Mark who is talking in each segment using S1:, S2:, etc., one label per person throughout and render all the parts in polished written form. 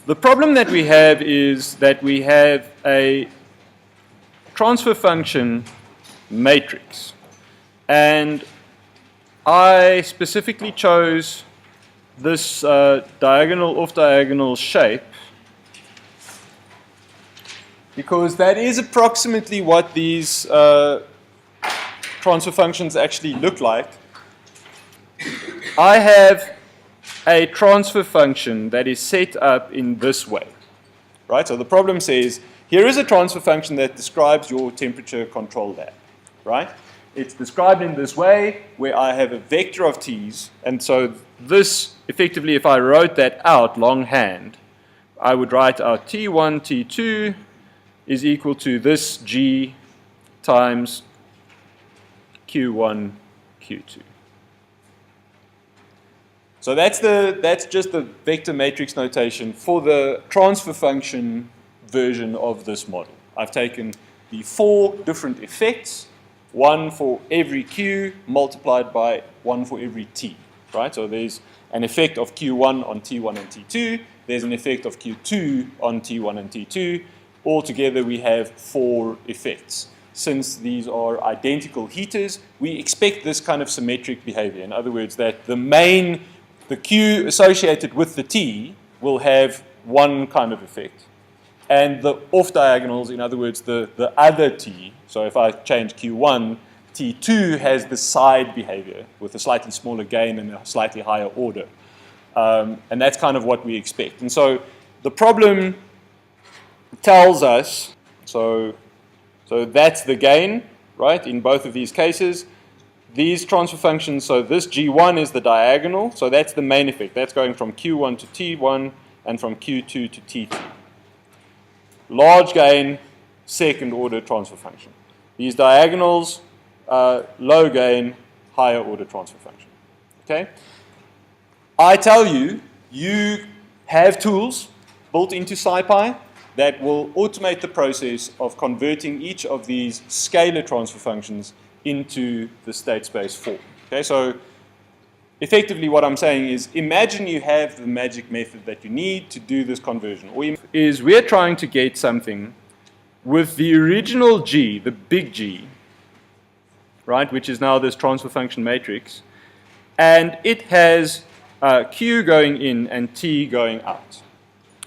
S1: The problem that we have is that we have a transfer function matrix. And I specifically chose this diagonal off diagonal shape because that is approximately what these transfer functions actually look like. I have a transfer function that is set up in this way, right? So the problem says, here is a transfer function that describes your temperature control lab, right? It's described in this way where I have a vector of t's, and so this, effectively, if I wrote that out longhand, I would write out t1, t2 is equal to this g times q1, q2. So that's just the vector matrix notation for the transfer function version of this model. I've taken the 4 different effects, one for every q multiplied by one for every t, right? So there's an effect of q1 on t1 and t2. There's an effect of q2 on t1 and t2. Altogether, we have 4 effects. Since these are identical heaters, we expect this kind of symmetric behavior. In other words, that the q associated with the t will have one kind of effect. And the off diagonals, in other words, the other t, so if I change q1, t2 has the side behavior with a slightly smaller gain and a slightly higher order. And that's kind of what we expect. And so the problem tells us, so that's the gain, right, in both of these cases. These transfer functions, so this g1 is the diagonal, so that's the main effect. That's going from q1 to t1 and from q2 to t2. Large gain, second order transfer function. These diagonals, low gain, higher order transfer function. Okay? I tell you, you have tools built into SciPy that will automate the process of converting each of these scalar transfer functions into the state space form. Okay, so effectively what I'm saying is, imagine you have the magic method that you need to do this conversion. We're trying to get something with the original G, the big G, right, which is now this transfer function matrix, and it has Q going in and T going out.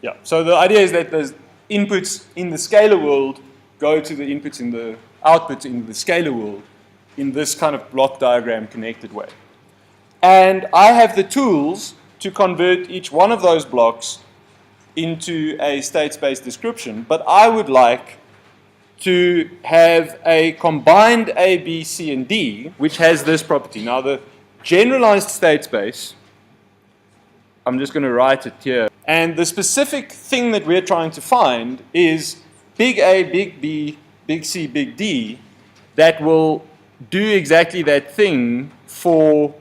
S1: Yeah, so the idea is that the inputs in the scalar world go to the inputs in the outputs in the scalar world in this kind of block diagram connected way. And I have the tools to convert each one of those blocks into a state space description, but I would like to have a combined A, B, C, and D, which has this property. Now the generalized state space, I'm just going to write it here, and the specific thing that we're trying to find is big A, big B, big C, big D, that will do exactly that thing for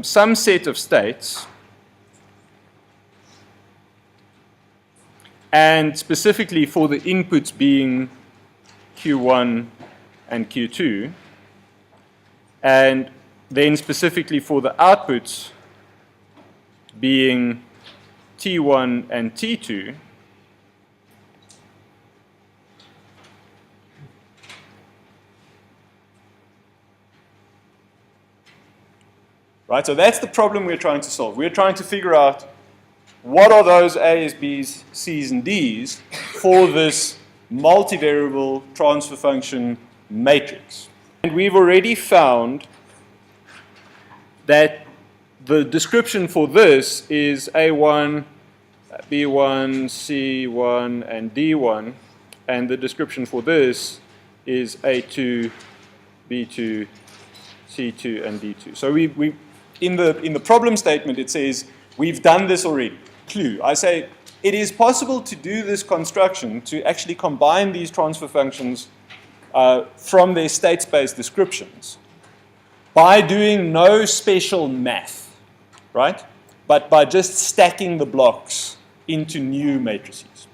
S1: some set of states, and specifically for the inputs being Q1 and Q2, and then specifically for the outputs being T1 and T2, right? So that's the problem we're trying to solve. We're trying to figure out what are those A's, B's, C's, and D's for this multivariable transfer function matrix. And we've already found that the description for this is A1, B1, C1, and D1, and the description for this is A2, B2, C2, and D2. So in the problem statement it says we've done this already. Clue. I say it is possible to do this construction to actually combine these transfer functions from their state space descriptions by doing no special math, right? But by just stacking the blocks into new matrices,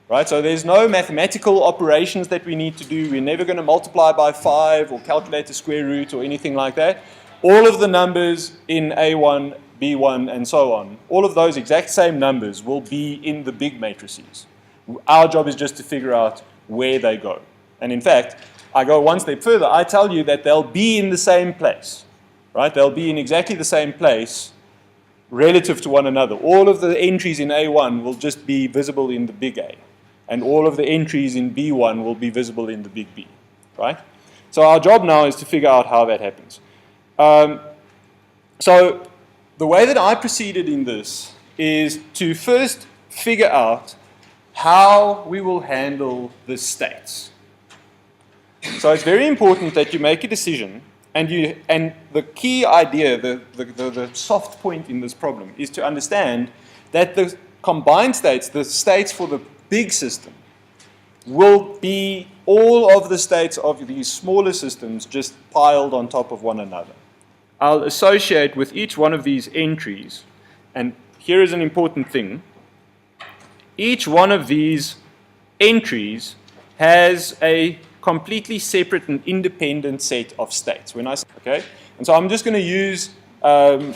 S1: right? So there's no mathematical operations that we need to do. We're never going to multiply by 5 or calculate the square root or anything like that. All of the numbers in A1, B1, and so on, all of those exact same numbers will be in the big matrices. Our job is just to figure out where they go. And in fact, I go one step further. I tell you that they'll be in the same place, right? They'll be in exactly the same place relative to one another. All of the entries in A1 will just be visible in the big A, and all of the entries in B1 will be visible in the big B, right? So our job now is to figure out how that happens. So the way that I proceeded in this is to first figure out how we will handle the states. So it's very important that you make a decision, and the key idea, the soft point in this problem is to understand that the combined states, the states for the big system, will be all of the states of these smaller systems just piled on top of one another. I'll associate with each one of these entries, and here is an important thing. Each one of these entries has a completely separate and independent set of states. Okay? And so I'm just going to use kind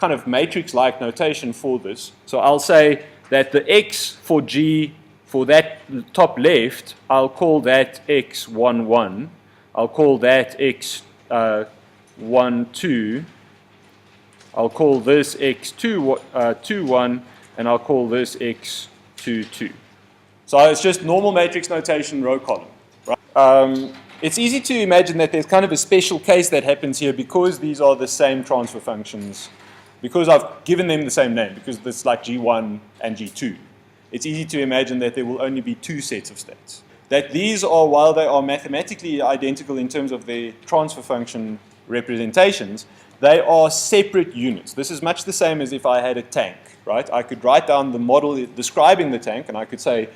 S1: of matrix-like notation for this. So I'll say that the x for G for that top left, I'll call that x11. I'll call that x12. I'll call this x21, and I'll call this x22. So it's just normal matrix notation, row column. Right? It's easy to imagine that there's kind of a special case that happens here because these are the same transfer functions, because I've given them the same name, because it's like G1 and G2. It's easy to imagine that there will only be two sets of states. That these are, while they are mathematically identical in terms of their transfer function representations, they are separate units. This is much the same as if I had a tank, right? I could write down the model describing the tank, and I could say,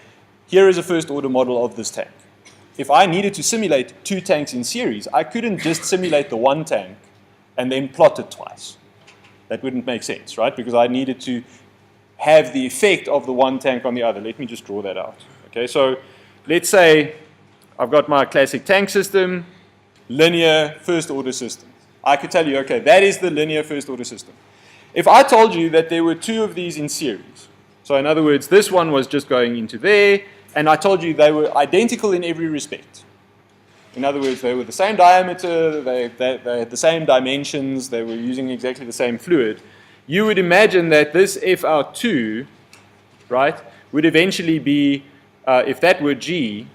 S1: here is a first order model of this tank. If I needed to simulate two tanks in series, I couldn't just simulate the one tank and then plot it twice. That wouldn't make sense, right? Because I needed to have the effect of the one tank on the other. Let me just draw that out. Okay, so let's say I've got my classic tank system, linear first order system. I could tell you, okay, that is the linear first order system. If I told you that there were two of these in series, so in other words, this one was just going into there, and I told you they were identical in every respect. In other words, they were the same diameter, they had the same dimensions, they were using exactly the same fluid. You would imagine that this FR2, right, would eventually be, if that were G,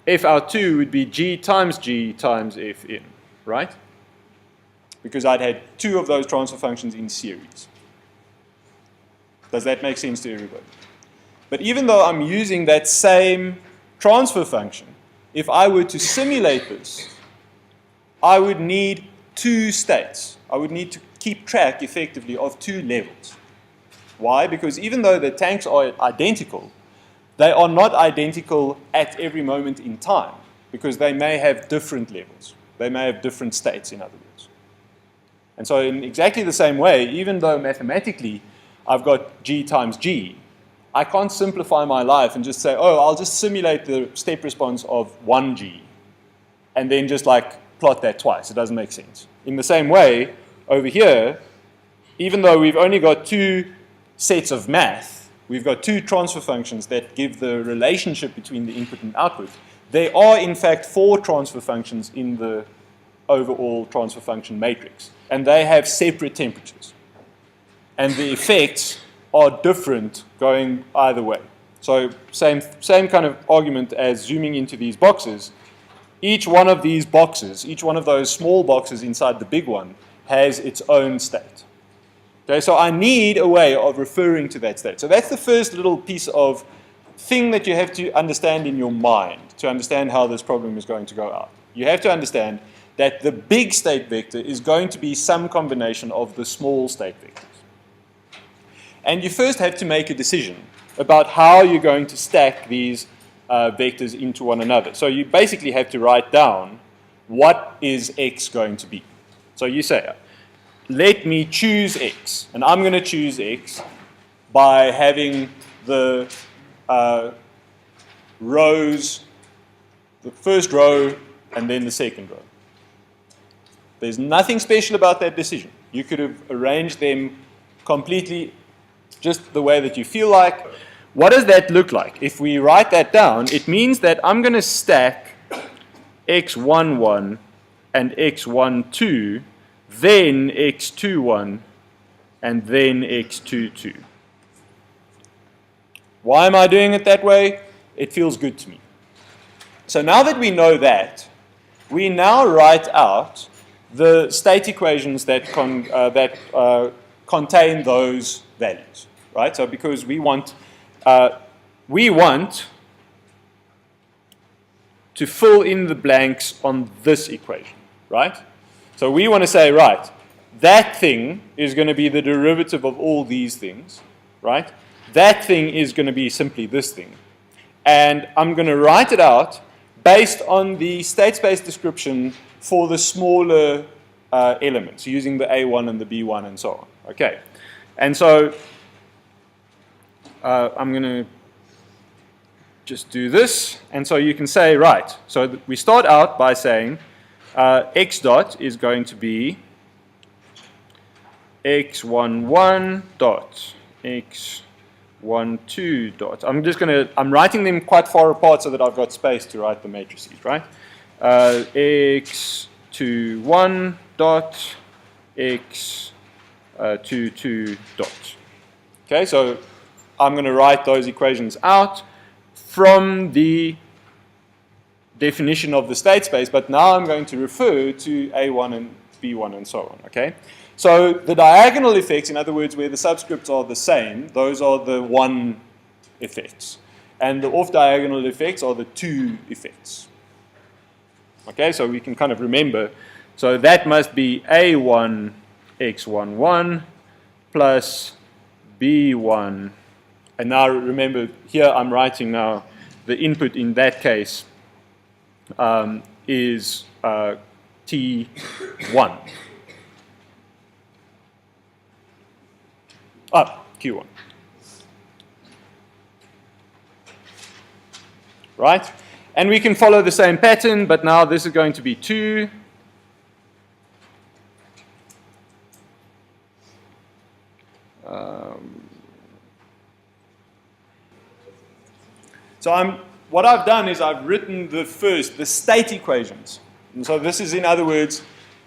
S1: FR2 would be G times Fn, right? Because I'd had two of those transfer functions in series. Does that make sense to everybody? But even though I'm using that same transfer function, if I were to simulate this, I would need two states. I would need to keep track effectively of two levels. Why? Because even though the tanks are identical, they are not identical at every moment in time, because they may have different levels. They may have different states, in other words. And so in exactly the same way, even though mathematically I've got G times G, I can't simplify my life and just say, oh, I'll just simulate the step response of 1G and then just like plot that twice. It doesn't make sense. In the same way, over here, even though we've only got two sets of math, we've got two transfer functions that give the relationship between the input and output, there are in fact four transfer functions in the overall transfer function matrix, and they have separate temperatures. And the effects are different going either way. So same kind of argument as zooming into these boxes. Each one of these boxes, each one of those small boxes inside the big one, has its own state. Okay, so I need a way of referring to that state. So that's the first little piece of thing that you have to understand in your mind to understand how this problem is going to go out. You have to understand that the big state vector is going to be some combination of the small state vectors. And you first have to make a decision about how you're going to stack these vectors into one another. So you basically have to write down what is x going to be. So you say, let me choose x. And I'm going to choose x by having the rows, the first row and then the second row. There's nothing special about that decision. You could have arranged them completely just the way that you feel like. What does that look like? If we write that down, it means that I'm going to stack x11 and x12, then x21, and then x22. Why am I doing it that way? It feels good to me. So now that we know that, we now write out the state equations that contain those values, right? So because we want to fill in the blanks on this equation, right? So we want to say, right, that thing is going to be the derivative of all these things, right? That thing is going to be simply this thing. And I'm going to write it out based on the state space description for the smaller elements, using the A1 and the B1 and so on. Okay. And so I'm going to just do this. And so you can say, right, so we start out by saying x dot is going to be x11 dot x12 dot. I'm writing them quite far apart so that I've got space to write the matrices, right? x21 dot x22 dot. Okay, so I'm going to write those equations out from the definition of the state space, but now I'm going to refer to A1 and B1 and so on, okay? So the diagonal effects, in other words, where the subscripts are the same, those are the 1 effects. And the off-diagonal effects are the 2 effects. Okay, so we can kind of remember. So that must be A1 x11 plus B1. And now remember, here I'm writing now the input in that case is T1. Q1. Right? And we can follow the same pattern, but now this is going to be 2. So what I've done is I've written the state equations. And so this is, in other words,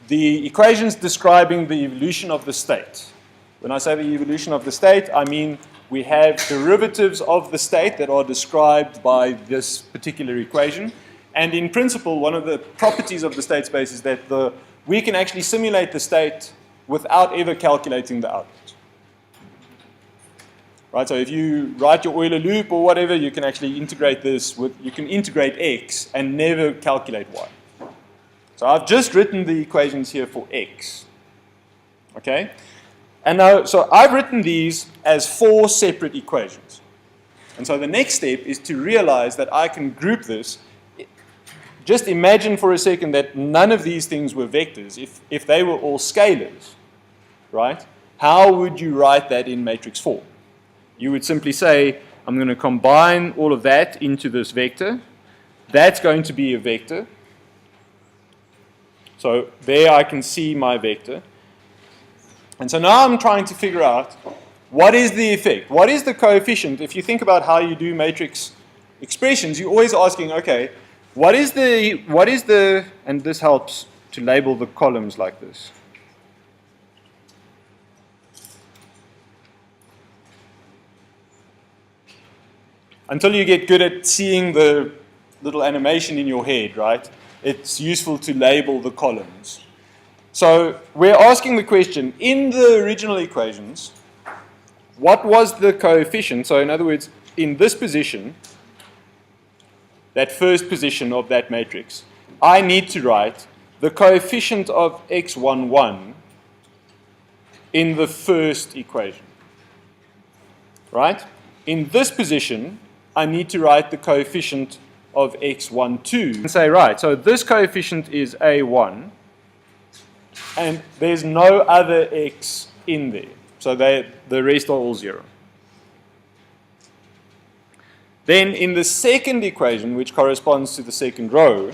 S1: the equations describing the evolution of the state. When I say the evolution of the state, I mean we have derivatives of the state that are described by this particular equation. And in principle, one of the properties of the state space is that we can actually simulate the state without ever calculating the output. Right, so if you write your Euler loop or whatever, you can actually integrate this you can integrate x and never calculate y. So I've just written the equations here for x. Okay? And now, so I've written these as 4 separate equations. And so the next step is to realize that I can group this. Just imagine for a second that none of these things were vectors. If they were all scalars, right? How would you write that in matrix form? You would simply say, I'm going to combine all of that into this vector. That's going to be a vector. So there I can see my vector. And so now I'm trying to figure out what is the effect? What is the coefficient? If you think about how you do matrix expressions, you're always asking, okay, what is the, and this helps to label the columns like this. Until you get good at seeing the little animation in your head, right? It's useful to label the columns. So we're asking the question, in the original equations, what was the coefficient? So in other words, in this position, that first position of that matrix, I need to write the coefficient of x11 in the first equation. Right? In this position, I need to write the coefficient of x12 and say, right, so this coefficient is A1, and there's no other x in there. So the rest are all 0. Then in the second equation, which corresponds to the second row,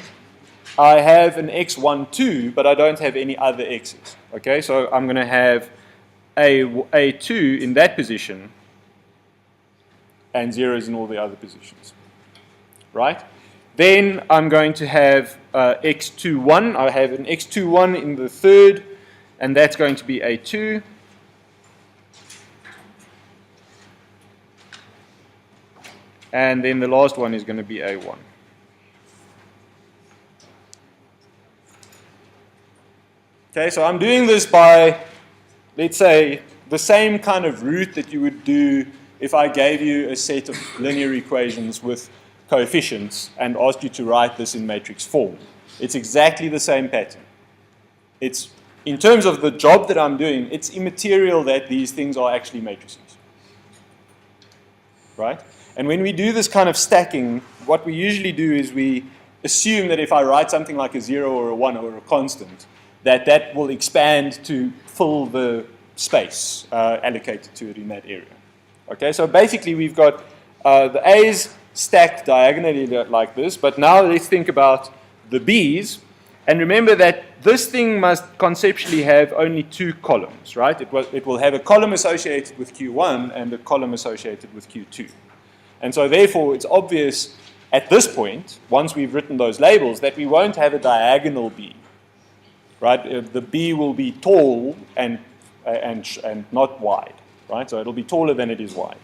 S1: I have an x1, 2, but I don't have any other x's. Okay, so I'm going to have a2 in that position and zeros in all the other positions. Right? Then I'm going to have x21. I have an x21 in the third, and that's going to be a2. And then the last one is going to be a1. Okay, so I'm doing this by, let's say, the same kind of route that you would do if I gave you a set of linear equations with coefficients and asked you to write this in matrix form. It's exactly the same pattern. It's, in terms of the job that I'm doing, it's immaterial that these things are actually matrices. Right? And when we do this kind of stacking, what we usually do is we assume that if I write something like a 0 or a 1 or a constant, that will expand to fill the space allocated to it in that area. Okay, so basically we've got the A's stacked diagonally like this, but now let's think about the B's. And remember that this thing must conceptually have only two columns, right? It will have a column associated with Q1 and a column associated with Q2. And so therefore it's obvious at this point, once we've written those labels, that we won't have a diagonal B. Right? The B will be tall and not wide. Right? So it'll be taller than it is wide.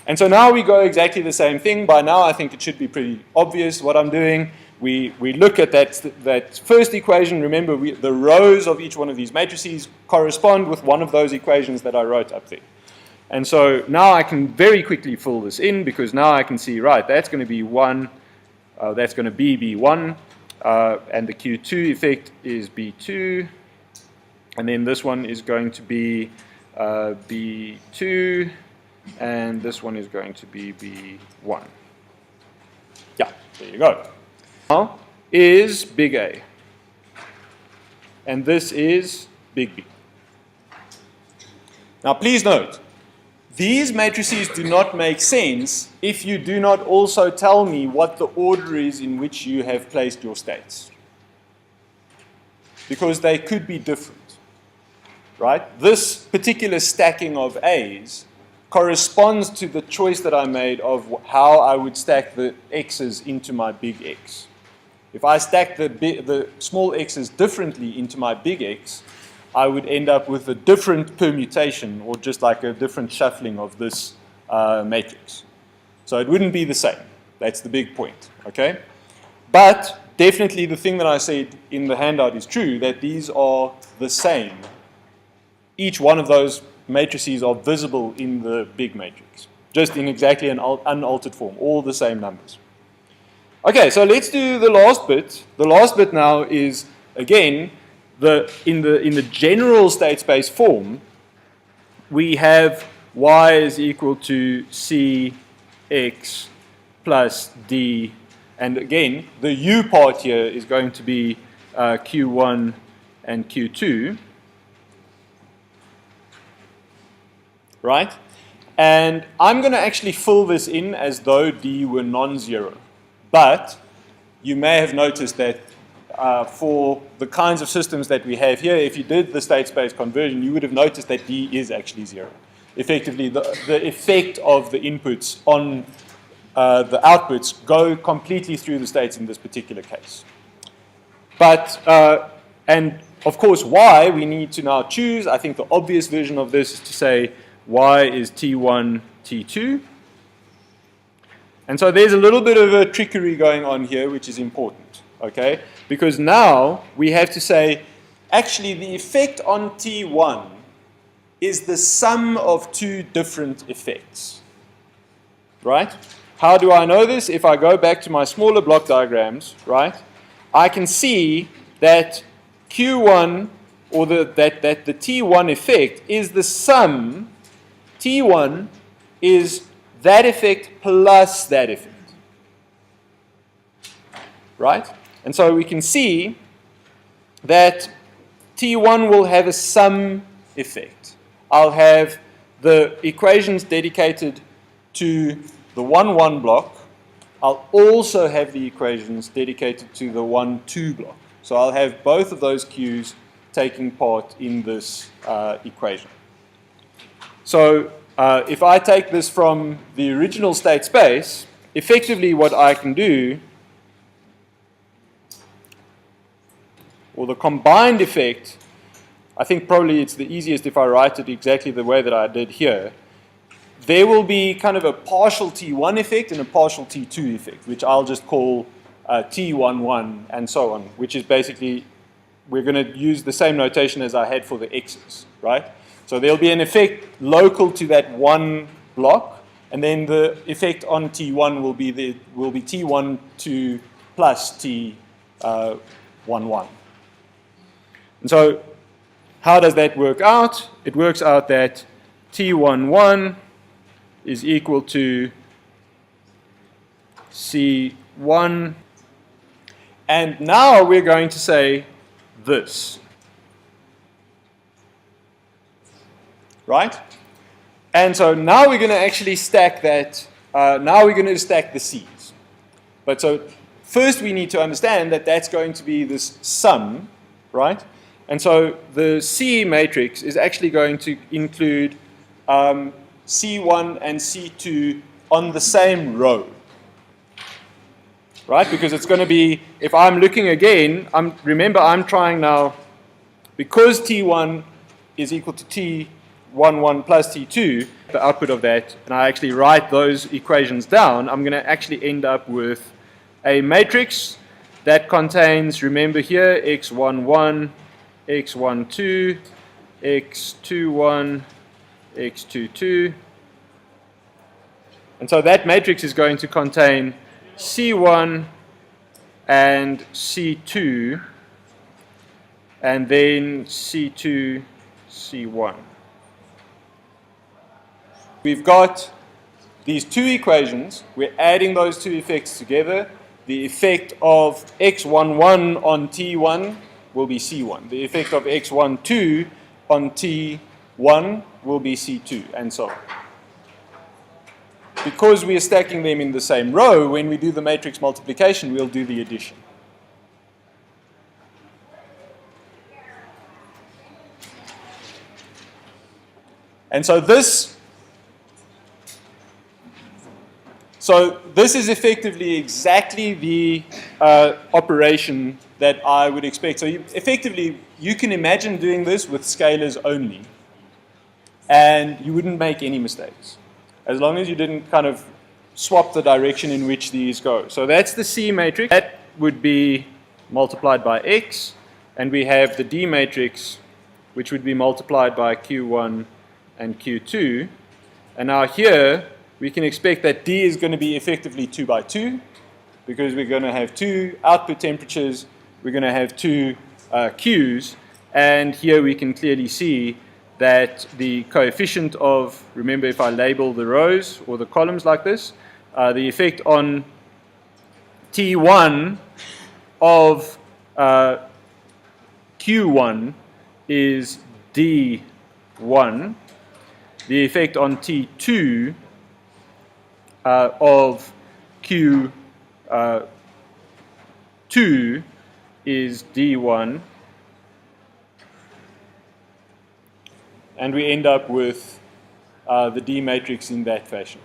S1: And so now we go exactly the same thing. By now I think it should be pretty obvious what I'm doing. We look at that first equation. Remember, the rows of each one of these matrices correspond with one of those equations that I wrote up there. And so now I can very quickly fill this in, because now I can see, right, that's going to be 1, that's going to be B1, and the Q2 effect is B2, and then this one is going to be B2, and this one is going to be B1. Yeah, there you go. Now is big A, and this is big B. Now please note, these matrices do not make sense if you do not also tell me what the order is in which you have placed your states. Because they could be different, right? This particular stacking of A's corresponds to the choice that I made of how I would stack the X's into my big X. If I stack the small x's differently into my big X, I would end up with a different permutation, or just like a different shuffling of this matrix. So it wouldn't be the same. That's the big point, okay? But definitely the thing that I said in the handout is true, that these are the same. Each one of those matrices are visible in the big matrix, just in exactly an unaltered form, all the same numbers. Okay, so let's do the last bit. The last bit now is, again, in the general state space form, we have y is equal to cx plus d, and again, the u part here is going to be q1 and q2, right? And I'm going to actually fill this in as though d were non-zero, but you may have noticed that for the kinds of systems that we have here, if you did the state space conversion, you would have noticed that D is actually 0. Effectively, the effect of the inputs on the outputs go completely through the states in this particular case. But, and of course, Y we need to now choose. I think the obvious version of this is to say Y is T1, T2. And so there's a little bit of a trickery going on here, which is important, okay? Because now we have to say, actually, the effect on T1 is the sum of two different effects, right? How do I know this? If I go back to my smaller block diagrams, right, I can see that Q1, or that the T1 effect is the sum. T1 is that effect plus that effect, right? And so we can see that T1 will have a sum effect. I'll have the equations dedicated to the 1, 1 block I'll also have the equations dedicated to the 1, 2 block. So I'll have both of those Q's taking part in this equation. So if I take this from the original state space, effectively what I can do, or the combined effect, I think probably it's the easiest if I write it exactly the way that I did here. There will be kind of a partial T1 effect and a partial T2 effect, which I'll just call T11 and so on, which is basically, we're going to use the same notation as I had for the x's, right? So there'll be an effect local to that one block, and then the effect on T1 will be T12 plus T11. And so how does that work out? It works out that T11 is equal to C1. And now we're going to say this. Right? And so now we're going to actually stack that. Now we're going to stack the C's. But so first we need to understand that that's going to be this sum, right? And so the C matrix is actually going to include C1 and C2 on the same row. Right? Because it's going to be, if I'm looking again, remember I'm trying now, because T1 is equal to T11 plus T2, the output of that, and I actually write those equations down, I'm going to actually end up with a matrix that contains, remember here, x11, x12, x21, x22. And so that matrix is going to contain C1 and C2, and then C2, C1. We've got these two equations. We're adding those two effects together. The effect of x11 on T1 will be C1. The effect of x12 on T1 will be C2, and so on. Because we are stacking them in the same row, when we do the matrix multiplication, we'll do the addition. And so this is effectively exactly the operation that I would expect. So effectively, you can imagine doing this with scalars only, and you wouldn't make any mistakes, as long as you didn't kind of swap the direction in which these go. So that's the C matrix. That would be multiplied by X, and we have the D matrix, which would be multiplied by Q1 and Q2. And now here, we can expect that D is going to be effectively 2 by 2, because we're going to have two output temperatures, we're going to have two Qs, and here we can clearly see that the coefficient of, remember if I label the rows or the columns like this, the effect on T1 of Q1 is D1. The effect on T2 of Q2 is D1. And we end up with the D matrix in that fashion.